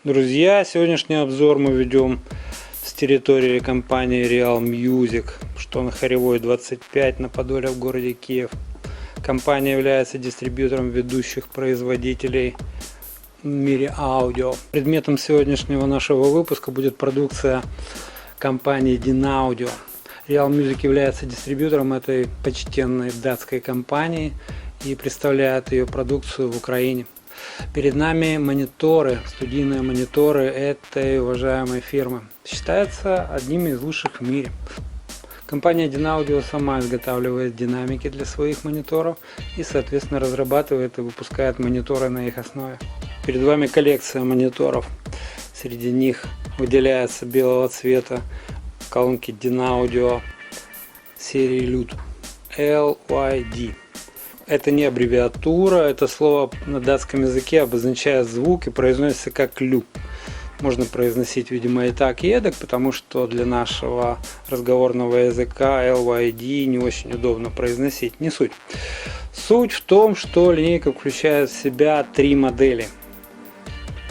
Друзья, сегодняшний обзор мы ведем с территории компании Real Music, что на Хоревой 25 на Подоле в городе Киев. Компания является дистрибьютором ведущих производителей в мире аудио. Предметом сегодняшнего нашего выпуска будет продукция компании Dynaudio. Real Music является дистрибьютором этой почтенной датской компании и представляет ее продукцию в Украине. Перед нами мониторы, студийные мониторы этой уважаемой фирмы. Считается одним из лучших в мире. Компания Dynaudio сама изготавливает динамики для своих мониторов и, соответственно, разрабатывает и выпускает мониторы на их основе. Перед вами коллекция мониторов. Среди них выделяется белого цвета колонки Dynaudio серии LYD. Это не аббревиатура, это слово на датском языке обозначает звук и произносится как лю. Можно произносить, видимо, и так, и эдак, потому что для нашего разговорного языка LYD не очень удобно произносить. Не суть. Суть в том, что линейка включает в себя три модели.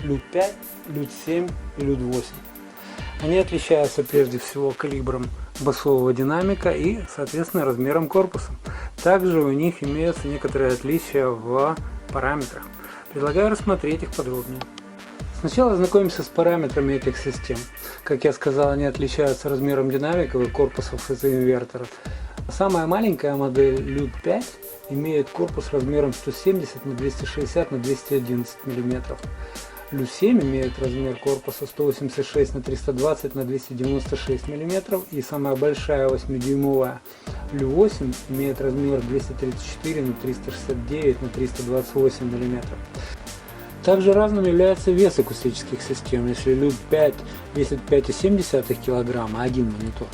Лют 5, Лют 7 и Лют 8. Они отличаются прежде всего калибром басового динамика и, соответственно, размером корпуса. Также у них имеются некоторые отличия в параметрах. Предлагаю рассмотреть их подробнее. Сначала ознакомимся с параметрами этих систем. Как я сказал, они отличаются размером динамиков и корпусов изоинверторов. Самая маленькая модель Lute 5 имеет корпус размером 170 на 260 на 211 мм. Lute 7 имеет размер корпуса 186 на 320 на 296 мм, и самая большая 8-дюймовая Lute 8 имеет размер 234 на 369 на 328 мм. Также разным является вес акустических систем. Если Lute 5 весит 5,7 кг, один монитор,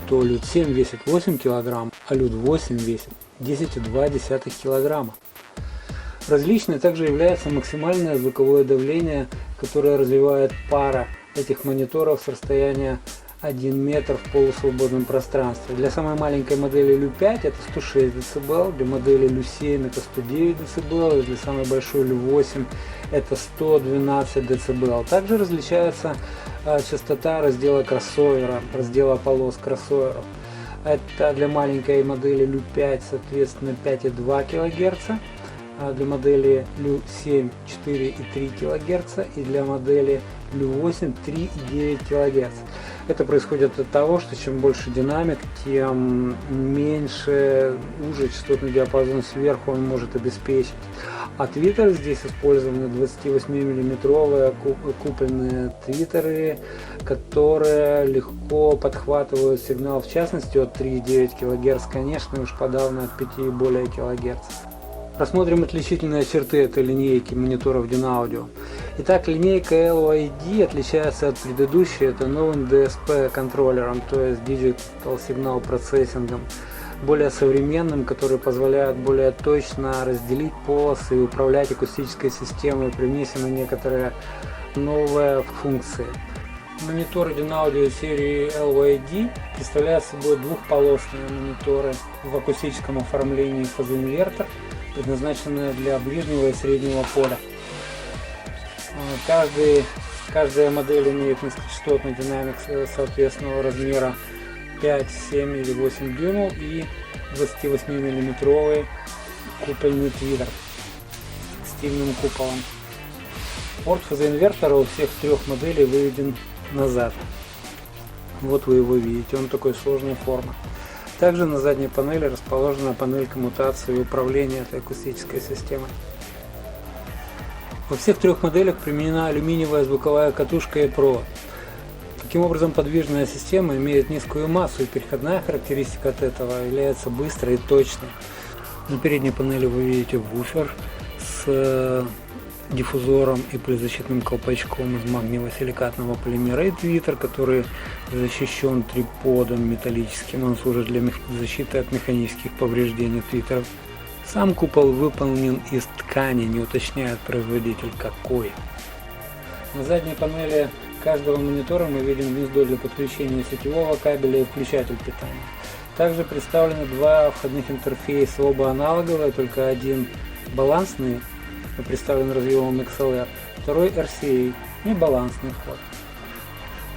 то Lute 7 весит 8 кг, а Lute 8 весит 10,2 кг. Различной также является максимальное звуковое давление, которое развивает пара этих мониторов с расстояния 1 метр в полусвободном пространстве. Для самой маленькой модели Lute 5 это 106 дБ, для модели Lute 7 это 109 дБ, и для самой большой Lute 8 это 112 дБ. Также различается частота раздела кроссовера, раздела полос кроссоверов. Это для маленькой модели Lute 5 соответственно 5,2 кГц. Для модели Lute 7 4,3 кГц и для модели Lute 8 3,9 кГц. Это происходит от того, что чем больше динамик, тем меньше, уже частотный диапазон сверху он может обеспечить. А твиттеры здесь использованы 28-мм купольные твиттеры, которые легко подхватывают сигнал, в частности от 3,9 кГц, конечно, уж подавно от 5 и более кГц. Рассмотрим отличительные черты этой линейки мониторов Dynaudio. Итак, линейка LYD отличается от предыдущей, это новым DSP контроллером, то есть Digital Signal Processing, более современным, который позволяет более точно разделить полосы и управлять акустической системой, привнесены некоторые новые функции. Мониторы Dynaudio серии LYD представляют собой двухполосные мониторы в акустическом оформлении фазоинвертор, предназначенные для ближнего и среднего поля. Каждая модель имеет низкочастотный динамик соответственного размера 5, 7 или 8 дюймов и 28-мм купольный твиттер с стильным куполом. Порт фазоинвертора у всех трех моделей выведен назад. Вот вы его видите, он такой сложной формы. Также на задней панели расположена панель коммутации и управления этой акустической системой. Во всех трех моделях применена алюминиевая звуковая катушка и провод. Таким образом, подвижная система имеет низкую массу, и переходная характеристика от этого является быстрой и точной. На передней панели вы видите вуфер с диффузором и пылезащитным колпачком из магниево-силикатного полимера и твиттер, который защищен триподом металлическим, он служит для защиты от механических повреждений твиттеров. Сам купол выполнен из ткани, не уточняет производитель какой. На задней панели каждого монитора мы видим гнездо для подключения сетевого кабеля и включатель питания. Также представлены два входных интерфейса, оба аналоговые, только один балансный, представлен разъемом XLR, второй RCA и балансный вход.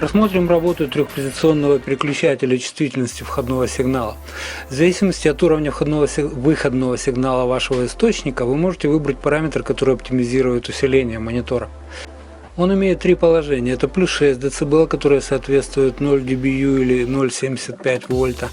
Рассмотрим работу трехпозиционного переключателя чувствительности входного сигнала. В зависимости от уровня выходного сигнала вашего источника вы можете выбрать параметр, который оптимизирует усиление монитора. Он имеет три положения. Это плюс 6 дБ, которое соответствует 0 dBu или 0,75 вольта,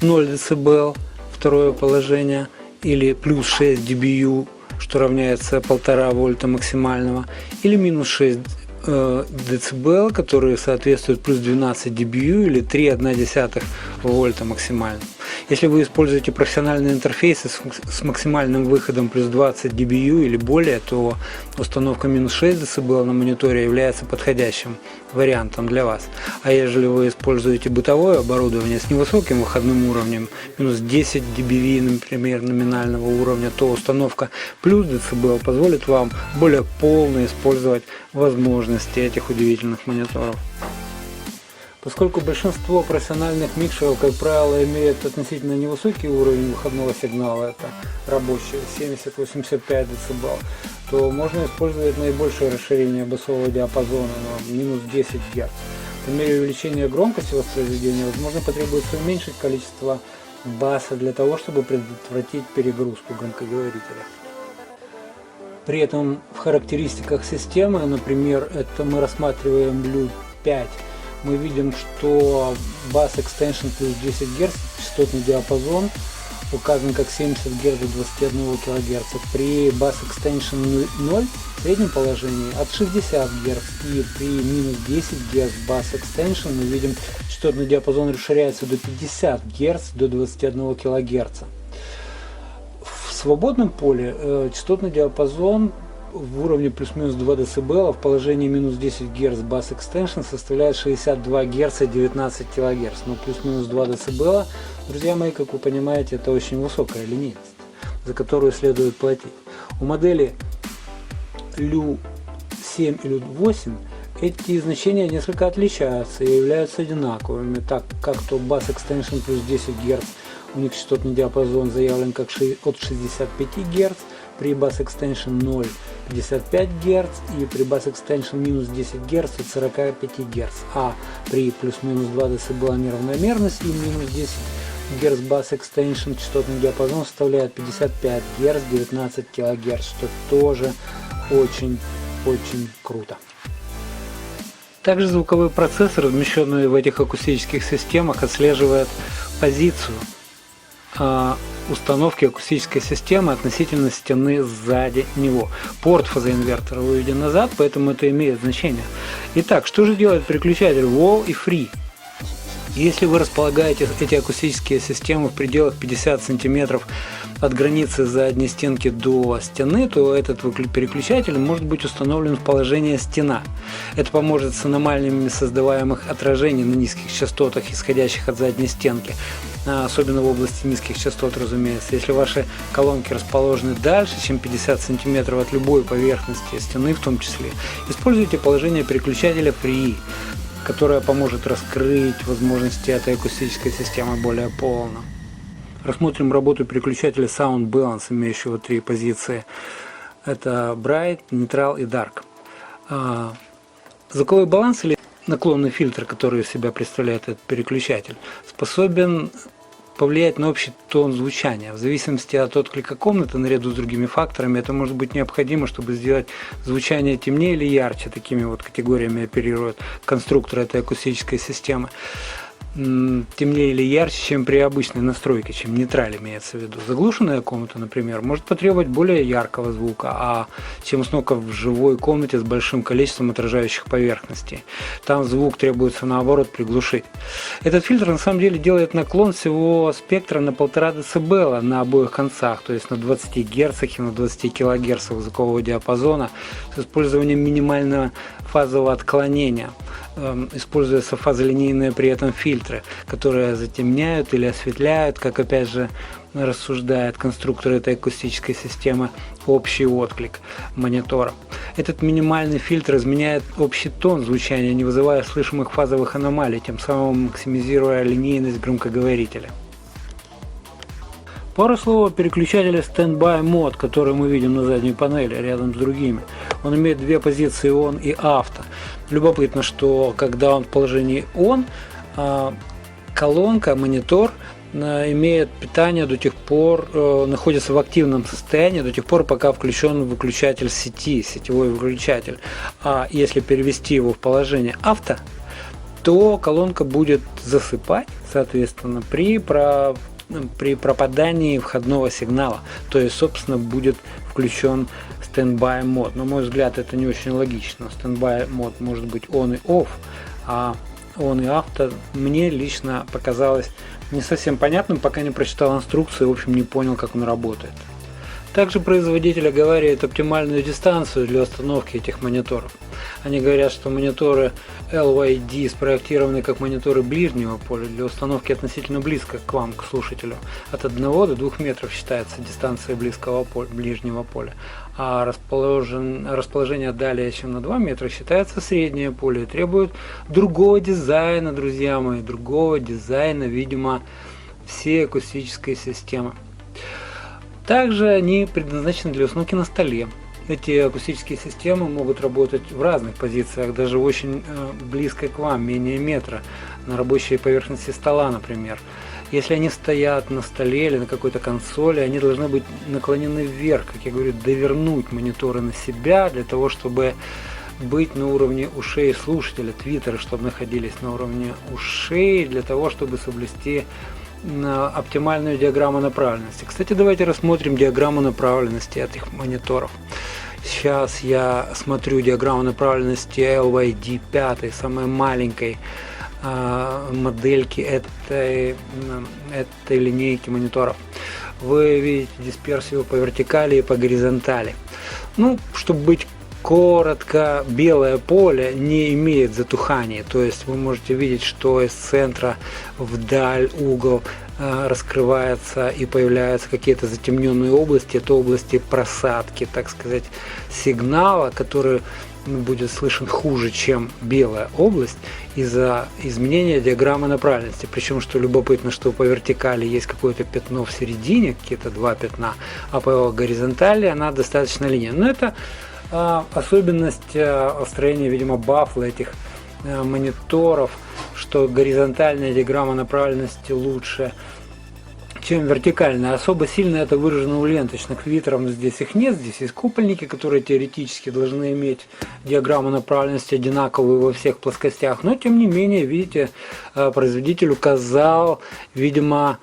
0 дБ, второе положение, или плюс 6 dBu, что равняется 1,5 вольта максимального, или минус 6 дБ, которые соответствуют плюс 12 dBu или 3,1 вольта максимально. Если вы используете профессиональные интерфейсы с максимальным выходом плюс 20 dBu или более, то установка минус 6 дБ на мониторе является подходящим вариантом для вас. А если вы используете бытовое оборудование с невысоким выходным уровнем, минус 10 dBV, например, номинального уровня, то установка плюс дБ позволит вам более полно использовать возможности этих удивительных мониторов. Поскольку большинство профессиональных микшеров, как правило, имеют относительно невысокий уровень выходного сигнала, это рабочие 70-85 дБ, то можно использовать наибольшее расширение басового диапазона на минус 10 Гц. По мере увеличения громкости воспроизведения, возможно, потребуется уменьшить количество баса для того, чтобы предотвратить перегрузку громкоговорителя. При этом в характеристиках системы, например, это мы рассматриваем LU5, мы видим, что Bass Extension плюс 10 Гц, частотный диапазон указан как 70 Гц до 21 кГц. При Bass Extension 0 в среднем положении от 60 Гц, и при минус 10 Гц Bass Extension мы видим, частотный диапазон расширяется до 50 Гц до 21 кГц. В свободном поле частотный диапазон в уровне плюс-минус 2 дБ в положении минус 10 Гц Bass Extension составляет 62 Гц и 19 кГц. Но плюс-минус 2 дБ, друзья мои, как вы понимаете, это очень высокая линейность, за которую следует платить. У модели LU7 и LU8 эти значения несколько отличаются и являются одинаковыми, так как то Bass Extension плюс 10 Гц, у них частотный диапазон заявлен как от 65 Гц, при Bass Extension 0 55 Гц и при Bass Extension минус 10 Гц от 45 Гц, а при плюс-минус 2 дБ неравномерности и минус 10 Гц Bass Extension частотный диапазон составляет 55 Гц 19 кГц, что тоже очень круто. Также звуковой процессор, размещенный в этих акустических системах, отслеживает позицию установки акустической системы относительно стены сзади него. Порт фазоинвертора выведен назад, поэтому это имеет значение. Итак, что же делает переключатель Wall и Free? Если вы располагаете эти акустические системы в пределах 50 см от границы задней стенки до стены, то этот переключатель может быть установлен в положение стена. Это поможет с аномалиями создаваемых отражений на низких частотах, исходящих от задней стенки, особенно в области низких частот, разумеется. Если ваши колонки расположены дальше, чем 50 см от любой поверхности стены в том числе, используйте положение переключателя Free, которая поможет раскрыть возможности этой акустической системы более полно. Рассмотрим работу переключателя Sound Balance, имеющего три позиции. Это Bright, Neutral и Dark. Звуковой баланс или наклонный фильтр, который из себя представляет этот переключатель, способен повлиять на общий тон звучания. В зависимости от отклика комнаты, наряду с другими факторами, это может быть необходимо, чтобы сделать звучание темнее или ярче. Такими вот категориями оперирует конструктор этой акустической системы. Темнее или ярче, чем при обычной настройке, чем нейтраль имеется в виду. Заглушенная комната, например, может потребовать более яркого звука, чем установка в живой комнате с большим количеством отражающих поверхностей. Там звук требуется, наоборот, приглушить. Этот фильтр на самом деле делает наклон всего спектра на 1,5 дБ на обоих концах, то есть на 20 Гц и на 20 кГц звукового диапазона с использованием минимального фазового отклонения. Используются фазолинейные при этом фильтры, которые затемняют или осветляют, как опять же рассуждает конструктор этой акустической системы, общий отклик монитора. Этот минимальный фильтр изменяет общий тон звучания, не вызывая слышимых фазовых аномалий, тем самым максимизируя линейность громкоговорителя. Пару слов о переключателе Standby Mode, который мы видим на задней панели рядом с другими. Он имеет две позиции On и Auto. Любопытно, что когда он в положении On, колонка, монитор имеет питание до тех пор, находится в активном состоянии до тех пор, пока включен выключатель сети, сетевой выключатель. А если перевести его в положение авто, то колонка будет засыпать, соответственно, при пропадании входного сигнала. То есть, собственно, будет включен Standby мод. На мой взгляд, это не очень логично. Standby мод может быть on и off, а on и авто мне лично показалось не совсем понятным, пока не прочитал инструкцию и, в общем, не понял, как он работает. Также производитель оговаривает оптимальную дистанцию для установки этих мониторов. Они говорят, что мониторы LYD спроектированы как мониторы ближнего поля для установки относительно близко к вам, к слушателю. От 1 до 2 метров считается дистанция ближнего поля, а расположение далее, чем на 2 метра, считается среднее поле и требует другого дизайна, друзья мои, другого дизайна, видимо, всей акустической системы. Также они предназначены для установки на столе. Эти акустические системы могут работать в разных позициях, даже очень близко к вам, менее метра, на рабочей поверхности стола, например. Если они стоят на столе или на какой-то консоли, они должны быть наклонены вверх, как я говорю, довернуть мониторы на себя, для того, чтобы быть на уровне ушей слушателя, твиттеры, чтобы находились на уровне ушей, для того, чтобы соблюсти оптимальную диаграмму направленности. Кстати, давайте рассмотрим диаграмму направленности этих мониторов. Сейчас я смотрю диаграмму направленности LYD 5, самой маленькой модельки этой линейки мониторов. Вы видите дисперсию по вертикали и по горизонтали. Ну, чтобы быть коротко, белое поле не имеет затухания, то есть вы можете видеть, что из центра вдаль угол раскрывается и появляются какие-то затемненные области, это области просадки, так сказать, сигнала, который будет слышен хуже, чем белая область, из-за изменения диаграммы направленности. Причем, что любопытно, что по вертикали есть какое-то пятно в середине, какие-то два пятна, а по горизонтали она достаточно линейная. Но это особенность строения, видимо, бафла этих мониторов, что горизонтальная диаграмма направленности лучше, чем вертикальная. Особо сильно это выражено у ленточных твиттеров, но здесь их нет. Здесь есть купольники, которые теоретически должны иметь диаграмму направленности одинаковую во всех плоскостях. Но, тем не менее, видите, производитель указал, видимо,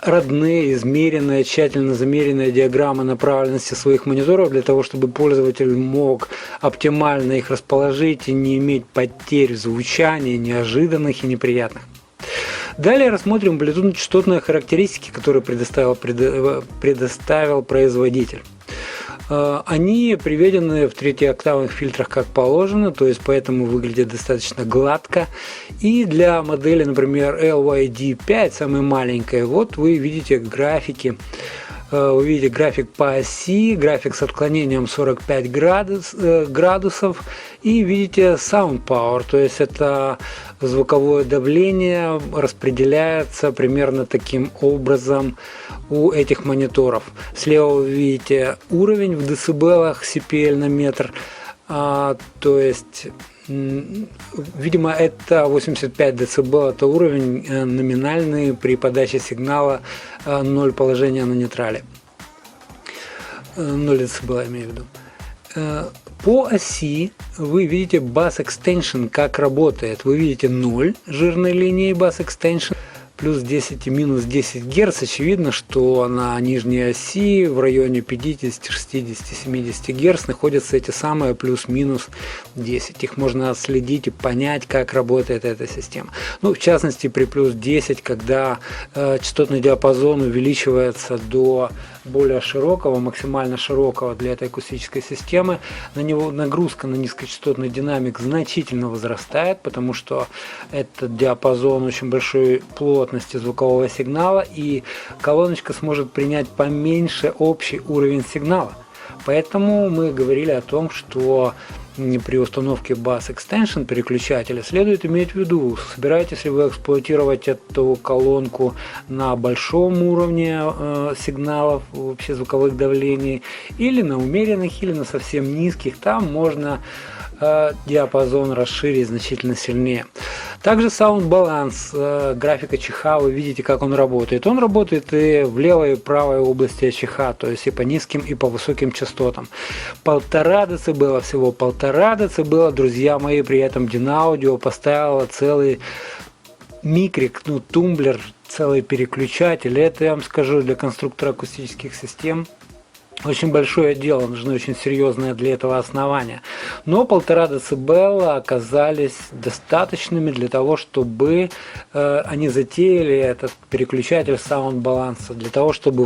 родные, измеренные, тщательно замеренные диаграммы направленности своих мониторов для того, чтобы пользователь мог оптимально их расположить и не иметь потерь в звучании, неожиданных и неприятных. Далее рассмотрим Bluetooth-частотные характеристики, которые предоставил производитель. Они приведены в третьеоктавных фильтрах как положено, то есть поэтому выглядит достаточно гладко. И для модели, например, LYD5, самой маленькой, вот вы видите графики. Вы видите график по оси, график с отклонением 45 градусов и видите Sound Power, то есть это звуковое давление распределяется примерно таким образом у этих мониторов. Слева вы видите уровень в децибелах CPL на метр, то есть, видимо, это 85 дБ, это уровень номинальный при подаче сигнала 0 положения на нейтрале. 0 дБ, я имею в виду. По оси вы видите Bass Extension, как работает. Вы видите 0 жирной линии Bass Extension, плюс 10 и минус 10 Гц. Очевидно, что на нижней оси в районе 50, 60, 70 Гц находятся эти самые плюс-минус 10. Их можно отследить и понять, как работает эта система. Ну, в частности, при плюс 10, когда частотный диапазон увеличивается до более широкого, максимально широкого для этой акустической системы, на него нагрузка на низкочастотный динамик значительно возрастает, потому что этот диапазон очень большой плотности звукового сигнала, и колоночка сможет принять поменьше общий уровень сигнала. Поэтому мы говорили о том, что при установке Bass Extension переключателя, следует иметь в виду, собираетесь ли вы эксплуатировать эту колонку на большом уровне сигналов, вообще звуковых давлений, или на умеренных, или на совсем низких. Там можно диапазон расширить значительно сильнее. Также Sound Balance, графика ЧХ, вы видите, как он работает. Он работает и в левой и правой области ЧХ, то есть и по низким, и по высоким частотам. 1,5 дБ, всего 1,5 дБ, друзья мои, при этом Dinaaudio поставила целый микрик, тумблер, целый переключатель. Это, я вам скажу, для конструктора акустических систем очень большое дело, нужны очень серьезные для этого основания. Но 1,5 дБ оказались достаточными для того, чтобы они затеяли этот переключатель Sound Balance, для того, чтобы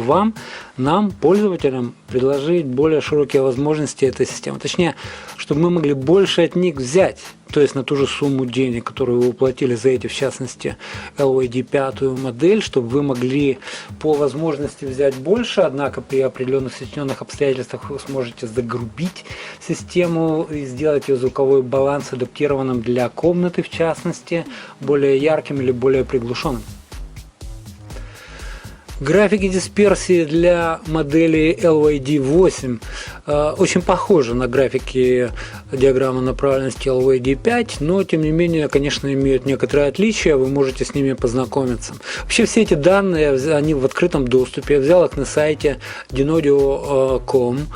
нам, пользователям, предложить более широкие возможности этой системы. Точнее, чтобы мы могли больше от них взять. То есть на ту же сумму денег, которую вы уплатили за эти, в частности, LYD 5 модель, чтобы вы могли по возможности взять больше, однако при определенных сочиненных обстоятельствах вы сможете загрубить систему и сделать ее звуковой баланс адаптированным для комнаты, в частности, более ярким или более приглушенным. Графики дисперсии для модели LYD 8 очень похожи на графики диаграммы направленности LYD 5, но тем не менее, конечно, имеют некоторые отличия, вы можете с ними познакомиться. Вообще все эти данные, они в открытом доступе, я взял их на сайте dinaaudio.com.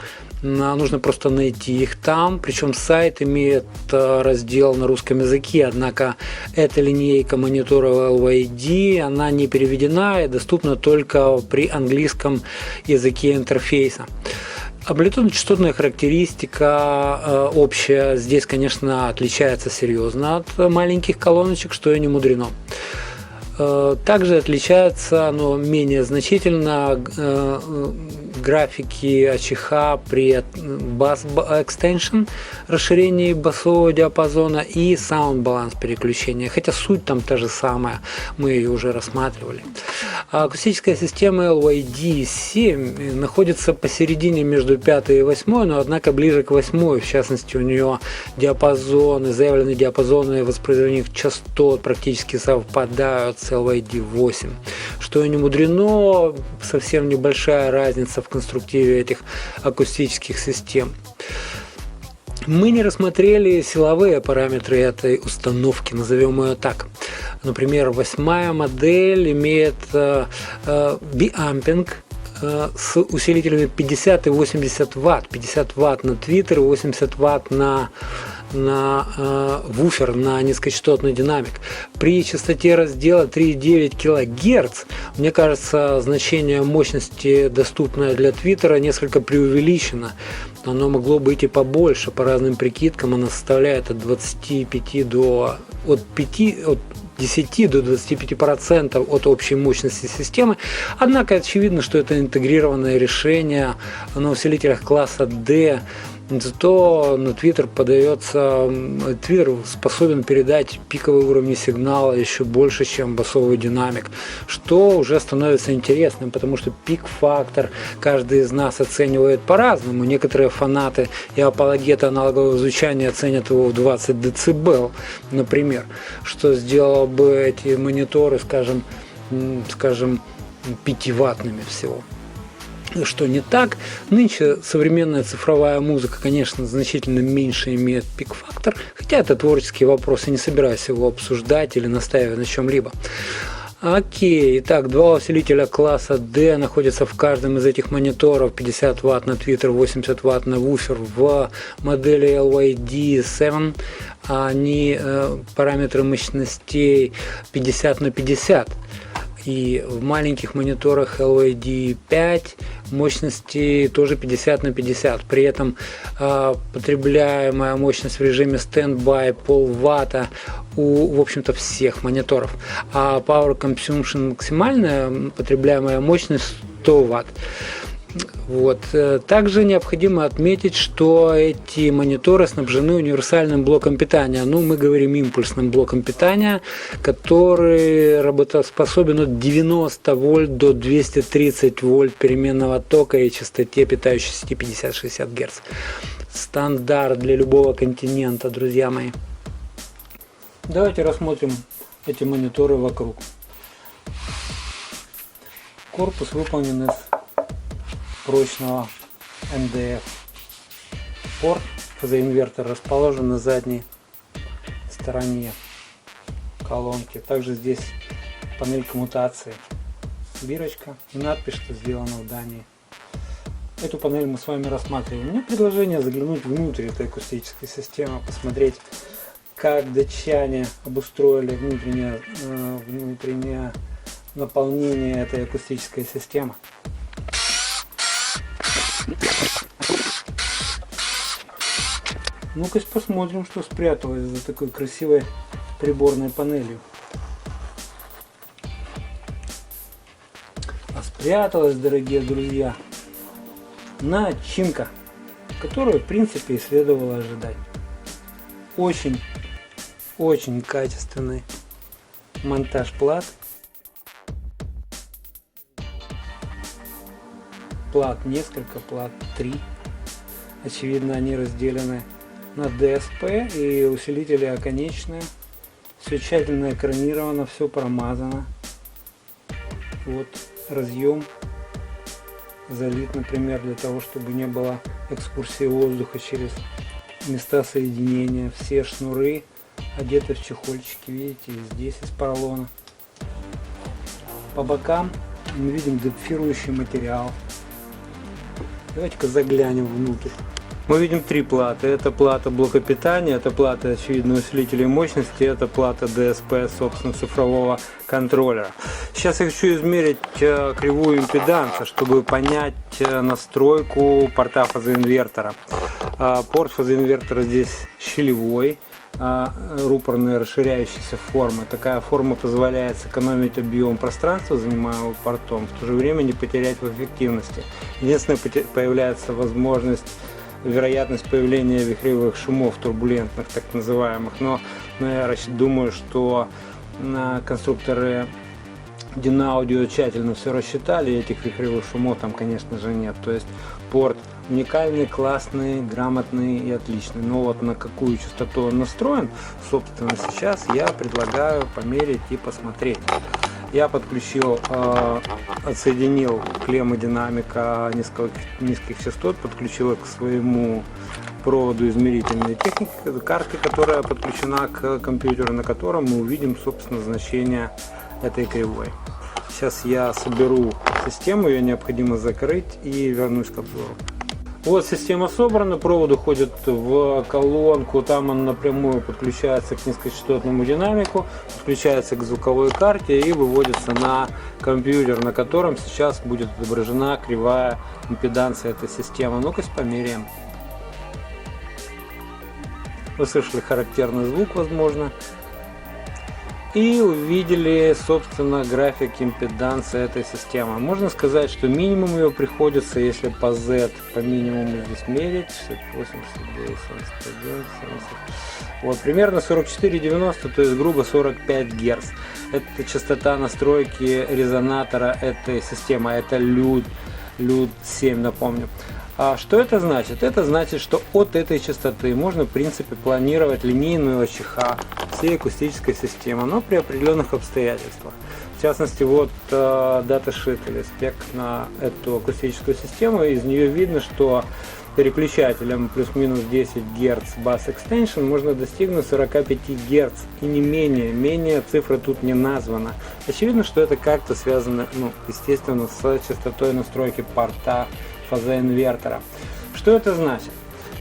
Нужно просто найти их там, причем сайт имеет раздел на русском языке, однако эта линейка мониторов LYD, она не переведена и доступна только при английском языке интерфейса. Амплитудно-частотная характеристика общая здесь, конечно, отличается серьезно от маленьких колоночек, что и не мудрено. Также отличается, но менее значительно, графики АЧХ при Bass Extension, расширении басового диапазона, и Sound Balance переключения, хотя суть там та же самая, мы ее уже рассматривали. Акустическая система LYD 7 находится посередине между 5 и 8, но однако ближе к 8, в частности у нее диапазоны, заявленные диапазоны воспроизведенных частот практически совпадают с LYD 8, что и не мудрено, совсем небольшая разница в конструктиве этих акустических систем. Мы не рассмотрели силовые параметры этой установки, назовем ее так. Например, 8 модель имеет биампинг с усилителями 50 и 80 Вт. 50 Вт на твиттер и 80 Вт на вуфер, на низкочастотный динамик. При частоте раздела 3,9 кГц, мне кажется, значение мощности, доступное для твиттера, несколько преувеличено. Оно могло быть и побольше, по разным прикидкам оно составляет от 10 до 25% от общей мощности системы. Однако очевидно, что это интегрированное решение на усилителях класса D. Зато на Twitter Twitter способен передать пиковые уровни сигнала еще больше, чем басовый динамик, что уже становится интересным, потому что пик-фактор каждый из нас оценивает по-разному. Некоторые фанаты и апологеты аналогового звучания оценят его в 20 дБ, например, что сделало бы эти мониторы, скажем, 5-ваттными всего. Что не так. Нынче современная цифровая музыка, конечно, значительно меньше имеет пик-фактор, хотя это творческий вопрос, и не собираюсь его обсуждать или настаивать на чем-либо. Окей, итак, два усилителя класса D находятся в каждом из этих мониторов, 50 Вт на твиттер, 80 Вт на вуфер. В модели LYD 7 они параметры мощностей 50 на 50. И в маленьких мониторах LYD 5 мощности тоже 50 на 50. При этом потребляемая мощность в режиме стендбай полватта у, в общем-то, всех мониторов. А Power Consumption максимальная потребляемая мощность 100 Вт. Вот. Также необходимо отметить, что эти мониторы снабжены универсальным блоком питания. Ну, мы говорим импульсным блоком питания, который работоспособен от 90 вольт до 230 вольт переменного тока и частоте питающей сети 50-60 Гц. Стандарт для любого континента, друзья мои. Давайте рассмотрим эти мониторы вокруг. Корпус выполнен из прочного МДФ. Порт фазоинвертор расположен на задней стороне колонки. Также здесь панель коммутации, бирочка и надпись, что сделано в Дании. Эту панель мы с вами рассматриваем. У меня предложение заглянуть внутрь этой акустической системы, посмотреть, как датчане обустроили внутреннее наполнение этой акустической системы. Ну-ка посмотрим, что спряталось за такой красивой приборной панелью. А спряталась, дорогие друзья, начинка, которую в принципе и следовало ожидать. Очень качественный монтаж плат. Плат несколько, плат 3. Очевидно, они разделены на DSP и усилители оконечные. Все тщательно экранировано, все промазано. Вот разъем залит, например, для того, чтобы не было экскурсии воздуха через места соединения. Все шнуры одеты в чехольчики, видите, и здесь из поролона. По бокам мы видим депфирующий материал. Давайте-ка заглянем внутрь. Мы видим три платы. Это плата блока питания, это плата, очевидно, усилителей мощности, это плата DSP, собственно, цифрового контроллера. Сейчас я хочу измерить кривую импеданса, чтобы понять настройку порта фазоинвертора. Порт фазоинвертора здесь щелевой, рупорной расширяющейся формы. Такая форма позволяет сэкономить объем пространства, занимаемого портом, в то же время не потерять в эффективности. Единственное, появляется вероятность появления вихревых шумов, турбулентных так называемых, но я думаю, что конструкторы Dynaaudio тщательно все рассчитали, и этих вихревых шумов там, конечно же, нет. То есть порт уникальный, классный, грамотный и отличный. Но вот на какую частоту он настроен, собственно, сейчас я предлагаю померить и посмотреть. Я подключил, отсоединил клеммы динамика низких частот, подключил их к своему проводу измерительной техники, карты, которая подключена к компьютеру, на котором мы увидим, собственно, значение этой кривой. Сейчас я соберу систему, ее необходимо закрыть и вернусь к обзору. Вот система собрана, провод уходит в колонку, там он напрямую подключается к низкочастотному динамику, подключается к звуковой карте и выводится на компьютер, на котором сейчас будет отображена кривая импеданса этой системы. Ну-ка померяем. Вы слышали характерный звук, возможно. И увидели, собственно, график импеданса этой системы. Можно сказать, что минимум ее приходится, если по Z по минимуму здесь мерить, 68, 69, 71, 70. Вот, примерно 44-90, то есть грубо 45 Гц. Это частота настройки резонатора этой системы, это LUD7, напомню. А что это значит? Это значит, что от этой частоты можно, в принципе, планировать линейную ОЧХ всей акустической системы, но при определенных обстоятельствах. В частности, вот даташит или спек на эту акустическую систему, из нее видно, что переключателем плюс-минус 10 Гц Bass Extension можно достигнуть 45 Гц и не менее цифра тут не названа. Очевидно, что это как-то связано, естественно, с частотой настройки порта фазоинвертора. Что это значит?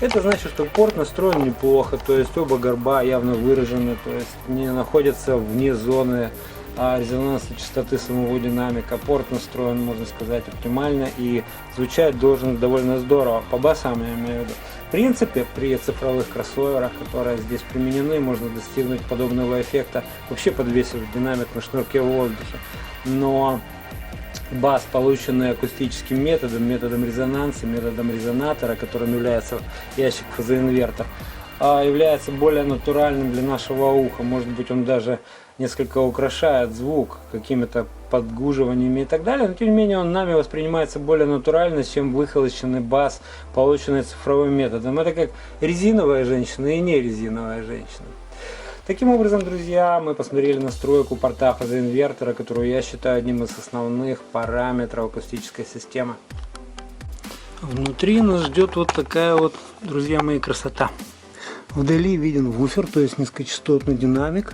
Это значит, что порт настроен неплохо, то есть оба горба явно выражены, то есть не находятся вне зоны резонансной частоты самого динамика. Порт настроен, можно сказать, оптимально и звучать должен довольно здорово, по басам я имею в виду. В принципе, при цифровых кроссоверах, которые здесь применены, можно достигнуть подобного эффекта, вообще подвесив динамик на шнурке в воздухе. Но бас, полученный акустическим методом, методом резонанса, методом резонатора, которым является ящик фазоинвертор, является более натуральным для нашего уха. Может быть, он даже несколько украшает звук какими-то подгуживаниями и так далее, но тем не менее он нами воспринимается более натурально, чем выхолощенный бас, полученный цифровым методом. Это как резиновая женщина и не резиновая женщина. Таким образом, друзья, мы посмотрели настройку порта фазоинвертора, которую я считаю одним из основных параметров акустической системы. Внутри нас ждет вот такая вот, друзья мои, красота. Вдали виден вуфер, то есть низкочастотный динамик.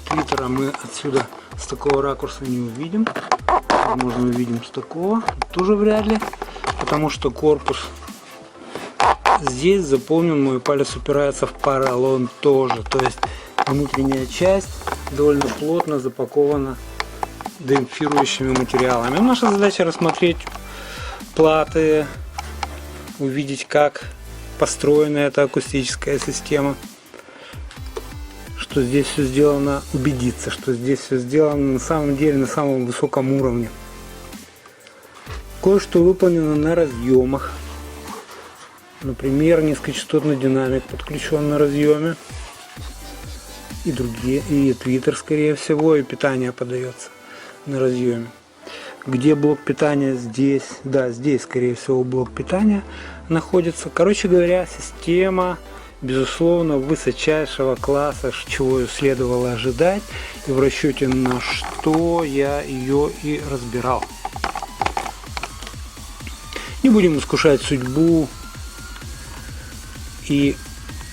Твиттера мы отсюда с такого ракурса не увидим. Возможно, увидим с такого. Тоже вряд ли, потому что корпус здесь заполнен, мой палец упирается в поролон тоже. То есть внутренняя часть довольно плотно запакована демпфирующими материалами. Наша задача рассмотреть платы, увидеть, как построена эта акустическая система, что здесь все сделано, убедиться, что здесь все сделано на самом деле на самом высоком уровне. Кое-что выполнено на разъемах. Например, низкочастотный динамик подключен на разъеме, и другие, и твиттер, скорее всего, и питание подается на разъеме. Где блок питания? Здесь. Да, здесь, скорее всего, блок питания находится. Короче говоря, система, безусловно, высочайшего класса, чего следовало ожидать, и в расчете на что я ее и разбирал. Не будем искушать судьбу и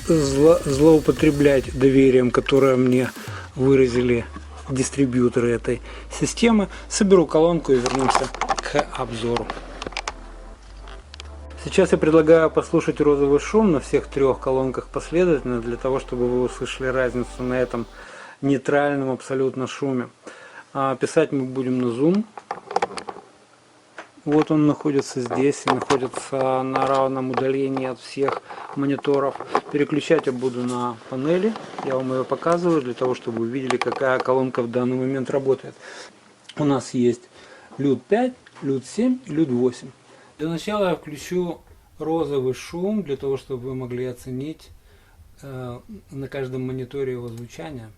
злоупотреблять доверием, которое мне выразили дистрибьюторы этой системы. Соберу колонку и вернемся к обзору. Сейчас я предлагаю послушать розовый шум на всех трех колонках последовательно, для того, чтобы вы услышали разницу на этом нейтральном абсолютно шуме. Писать мы будем на Zoom. Вот он находится здесь и находится на равном удалении от всех мониторов. Переключать я буду на панели. Я вам ее показываю для того, чтобы вы увидели, какая колонка в данный момент работает. У нас есть Люд 5, Люд 7 и Люд 8. Для начала я включу розовый шум, для того, чтобы вы могли оценить на каждом мониторе его звучание.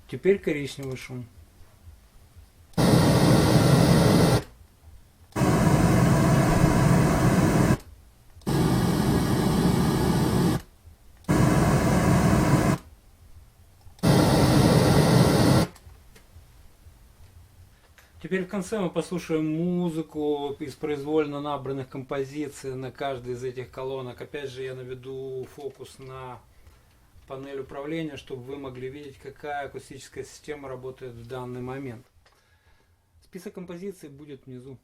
Теперь коричневый шум. Теперь в конце мы послушаем музыку из произвольно набранных композиций на каждой из этих колонок. Опять же, я наведу фокус на панель управления, чтобы вы могли видеть, какая акустическая система работает в данный момент. Список композиций будет внизу.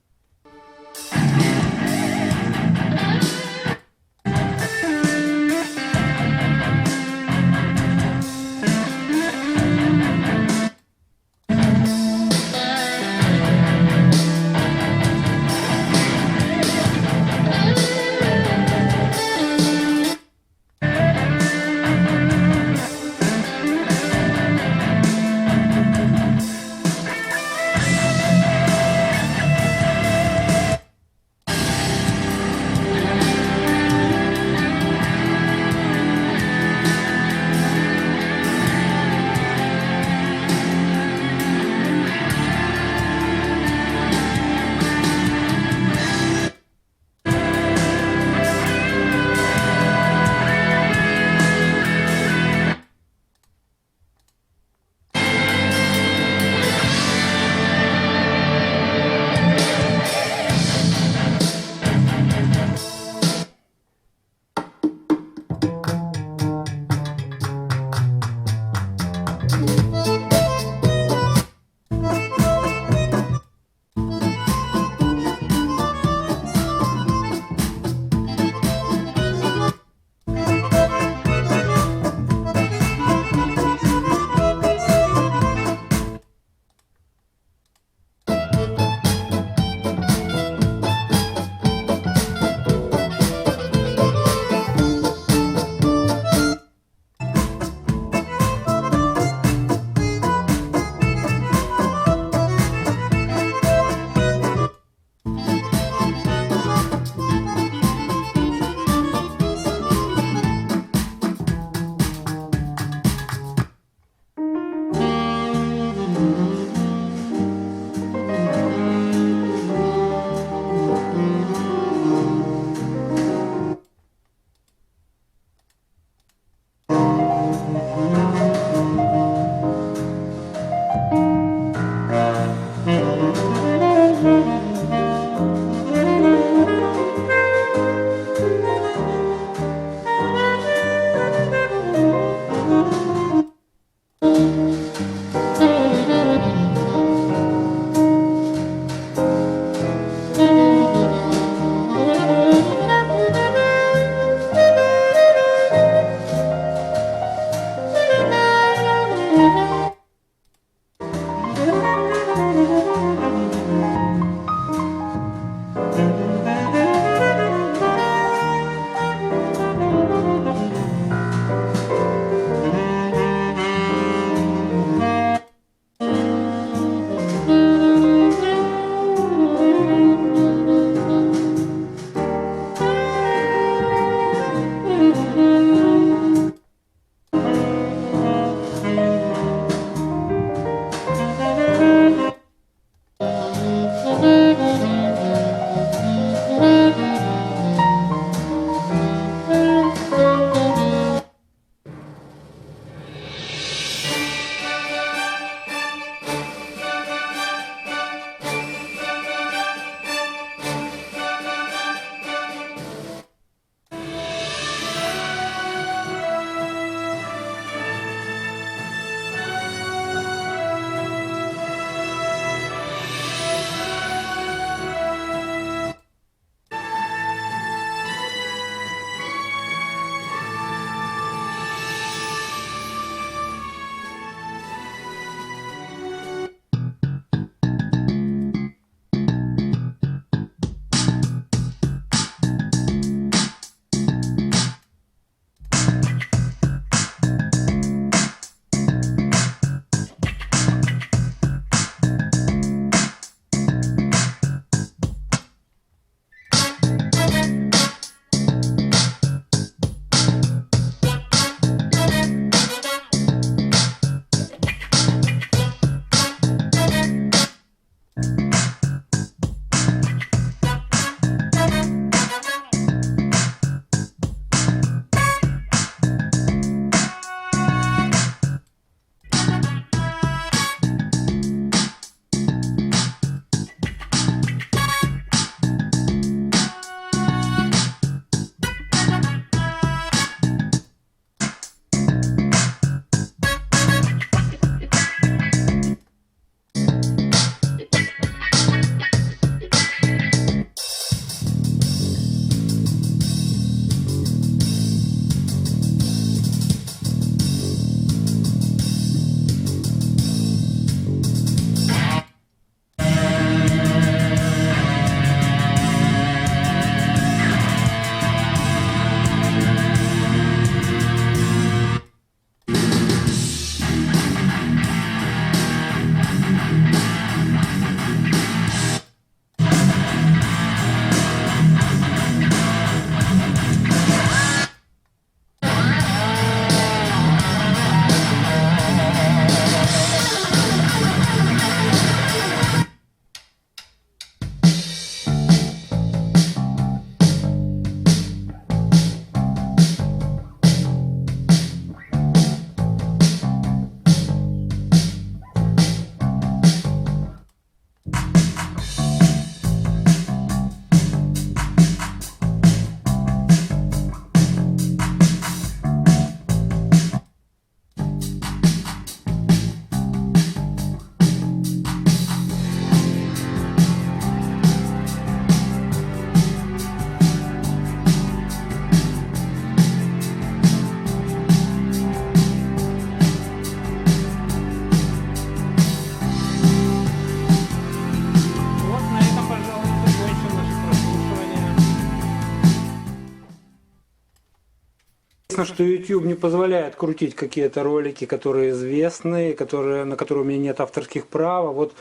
Известно, что YouTube не позволяет крутить какие-то ролики, которые известны, на которые у меня нет авторских прав. А вот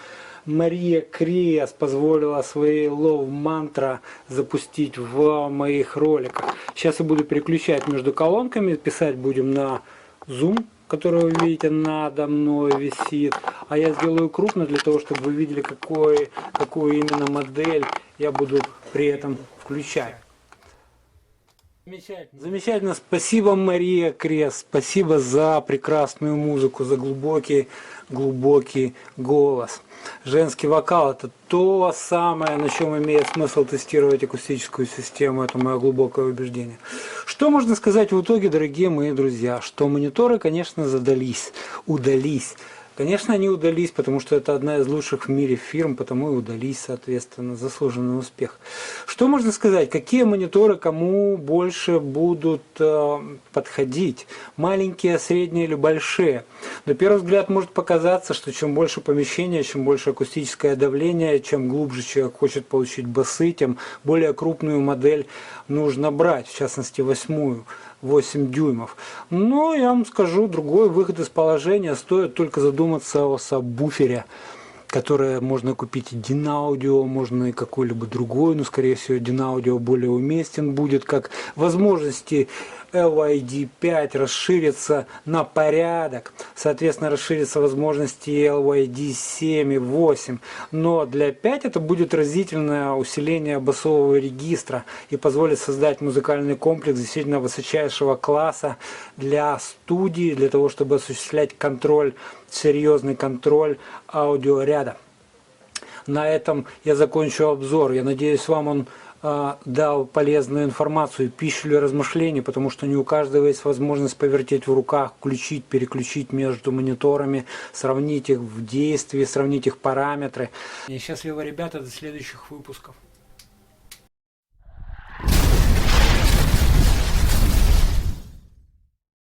Мария Крес позволила своей Love Mantra запустить в моих роликах. Сейчас я буду переключать между колонками, писать будем на Zoom, который вы видите надо мной висит. А я сделаю крупно для того, чтобы вы видели, какую именно модель я буду при этом включать. Замечательно. Спасибо, Мария Крес. Спасибо за прекрасную музыку, за глубокий голос. Женский вокал — это то самое, на чем имеет смысл тестировать акустическую систему. Это мое глубокое убеждение. Что можно сказать в итоге, дорогие мои друзья? Что мониторы, конечно, удались. Конечно, они удались, потому что это одна из лучших в мире фирм, потому и удались, соответственно, заслуженный успех. Что можно сказать? Какие мониторы кому больше будут подходить? Маленькие, средние или большие? На первый взгляд может показаться, что чем больше помещения, чем больше акустическое давление, чем глубже человек хочет получить басы, тем более крупную модель нужно брать, в частности 8 дюймов. Но я вам скажу, другой выход из положения: стоит только задуматься о сабвуфере, которое можно купить и Dinaaudio, можно и какой-либо другой, но скорее всего Dinaaudio более уместен будет, как возможности LYD5 расширятся на порядок, соответственно расширятся возможности LYD7 и 8, но для 5 это будет разительное усиление басового регистра и позволит создать музыкальный комплекс действительно высочайшего класса для студии, для того, чтобы осуществлять контроль, серьезный контроль аудиоряда. На этом я закончу обзор. Я надеюсь, вам он дал полезную информацию, пищу для размышлений, потому что не у каждого есть возможность повертеть в руках, включить, переключить между мониторами, сравнить их в действии, сравнить их параметры. И счастливо, ребята, до следующих выпусков.